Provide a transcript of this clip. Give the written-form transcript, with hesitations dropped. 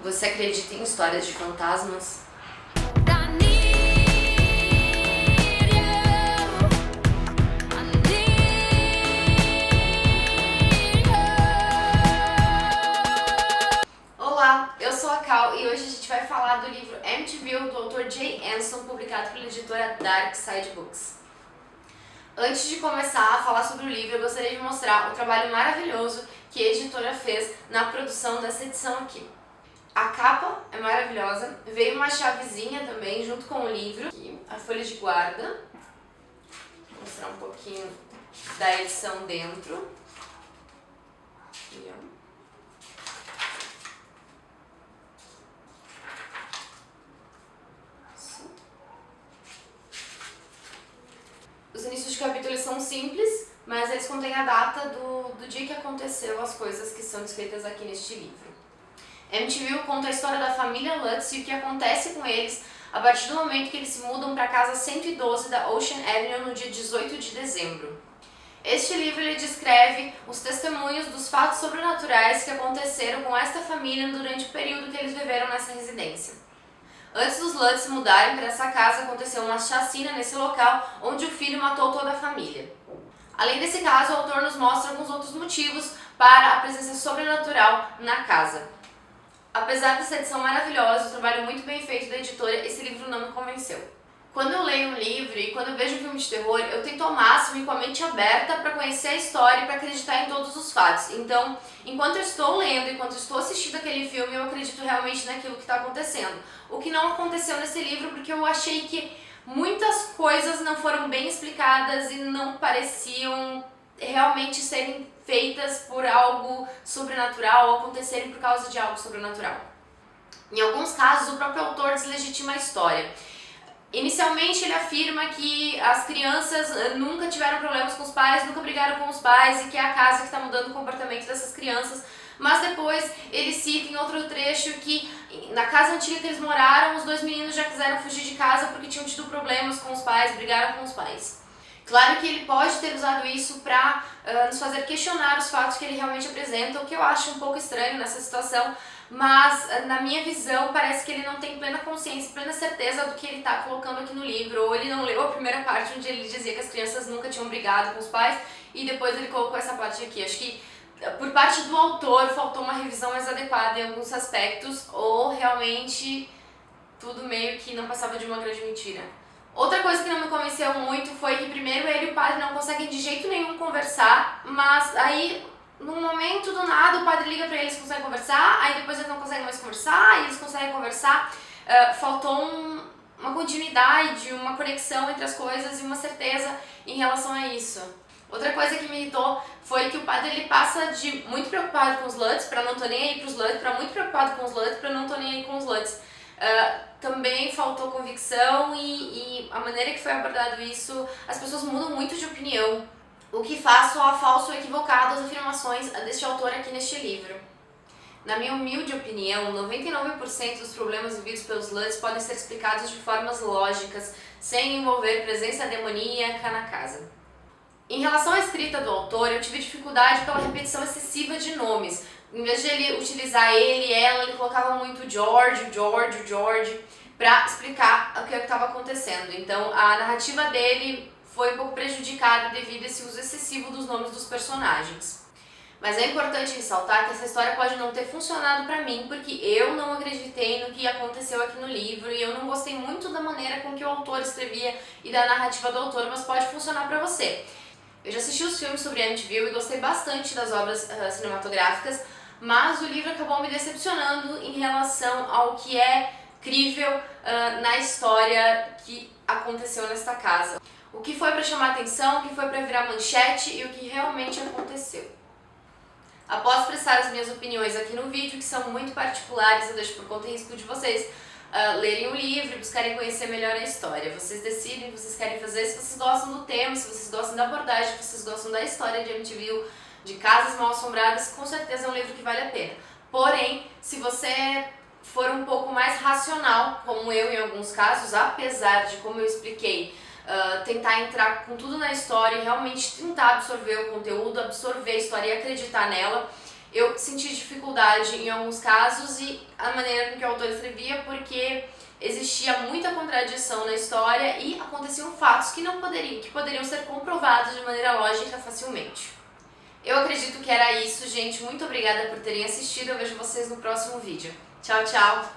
Você acredita em histórias de fantasmas? Olá, eu sou a Cal e hoje a gente vai falar do livro Amityville, do autor Jay Anson, publicado pela editora Dark Side Books. Antes de começar a falar sobre o livro, eu gostaria de mostrar o trabalho maravilhoso que a editora fez na produção dessa edição aqui. A capa é maravilhosa, veio uma chavezinha também junto com o livro, aqui, a folha de guarda. Vou mostrar um pouquinho da edição dentro. Aqui, ó. Os inícios de capítulo são simples, mas eles contêm a data do dia que aconteceu as coisas que são descritas aqui neste livro. Amityville conta a história da família Lutz e o que acontece com eles a partir do momento que eles se mudam para a casa 112 da Ocean Avenue no dia 18 de dezembro. Este livro ele descreve os testemunhos dos fatos sobrenaturais que aconteceram com esta família durante o período que eles viveram nessa residência. Antes dos Lutz se mudarem para essa casa, aconteceu uma chacina nesse local, onde o filho matou toda a família. Além desse caso, o autor nos mostra alguns outros motivos para a presença sobrenatural na casa. Apesar dessa edição maravilhosa, o trabalho muito bem feito da editora, esse livro não me convenceu. Quando eu leio um livro e quando eu vejo um filme de terror, eu tento ao máximo ir com a mente aberta para conhecer a história e para acreditar em todos os fatos. Então, enquanto eu estou lendo, enquanto eu estou assistindo aquele filme, eu acredito realmente naquilo que está acontecendo. O que não aconteceu nesse livro, porque eu achei que muitas coisas não foram bem explicadas e não pareciam realmente serem feitas por algo sobrenatural ou acontecerem por causa de algo sobrenatural. Em alguns casos, o próprio autor deslegitima a história. Inicialmente ele afirma que as crianças nunca tiveram problemas com os pais, nunca brigaram com os pais e que é a casa que está mudando o comportamento dessas crianças, mas depois ele cita em outro trecho que na casa antiga que eles moraram, os dois meninos já quiseram fugir de casa porque tinham tido problemas com os pais, brigaram com os pais. Claro que ele pode ter usado isso para nos fazer questionar os fatos que ele realmente apresenta, o que eu acho um pouco estranho nessa situação, mas na minha visão parece que ele não tem plena consciência, plena certeza do que ele está colocando aqui no livro, ou ele não leu a primeira parte onde ele dizia que as crianças nunca tinham brigado com os pais e depois ele colocou essa parte aqui. Acho que por parte do autor faltou uma revisão mais adequada em alguns aspectos, ou realmente tudo meio que não passava de uma grande mentira. Outra coisa que não me convenceu muito foi que primeiro ele e o padre não conseguem de jeito nenhum conversar, mas aí num momento do nada o padre liga pra eles e conseguem conversar, aí depois eles não conseguem mais conversar, aí eles conseguem conversar. Faltou uma continuidade, uma conexão entre as coisas e uma certeza em relação a isso. Outra coisa que me irritou foi que o padre ele passa de muito preocupado com os Lutz, pra não tô nem aí pros Lutz, pra muito preocupado com os Lutz, pra não tô nem aí com os Lutz. Também faltou convicção e a maneira que foi abordado isso, as pessoas mudam muito de opinião, o que faz soar falso ou equivocado as afirmações deste autor aqui neste livro. Na minha humilde opinião, 99% dos problemas vividos pelos Lutz podem ser explicados de formas lógicas, sem envolver presença demoníaca na casa. Em relação à escrita do autor, eu tive dificuldade pela repetição excessiva de nomes. Em vez de ele utilizar ele, ela, ele colocava muito George, para explicar o que estava acontecendo. Então a narrativa dele foi um pouco prejudicada devido a esse uso excessivo dos nomes dos personagens. Mas é importante ressaltar que essa história pode não ter funcionado pra mim, porque eu não acreditei no que aconteceu aqui no livro e eu não gostei muito da maneira com que o autor escrevia e da narrativa do autor, mas pode funcionar pra você. Eu já assisti os filmes sobre Amityville e gostei bastante das obras cinematográficas, mas o livro acabou me decepcionando em relação ao que é crível na história que aconteceu nesta casa. O que foi para chamar atenção, o que foi para virar manchete e o que realmente aconteceu. Após prestar as minhas opiniões aqui no vídeo, que são muito particulares, eu deixo por conta e risco de vocês lerem o livro e buscarem conhecer melhor a história. Vocês decidem o que vocês querem fazer, se vocês gostam do tema, se vocês gostam da abordagem, se vocês gostam da história de Amityville, de Casas Mal Assombradas, com certeza é um livro que vale a pena. Porém, se você for um pouco mais racional, como eu em alguns casos, apesar de, como eu expliquei, tentar entrar com tudo na história e realmente tentar absorver o conteúdo, absorver a história e acreditar nela, eu senti dificuldade em alguns casos e a maneira com que o autor escrevia, porque existia muita contradição na história e aconteciam fatos que poderiam ser comprovados de maneira lógica facilmente. Eu acredito que era isso, gente. Muito obrigada por terem assistido. Eu vejo vocês no próximo vídeo. Tchau, tchau!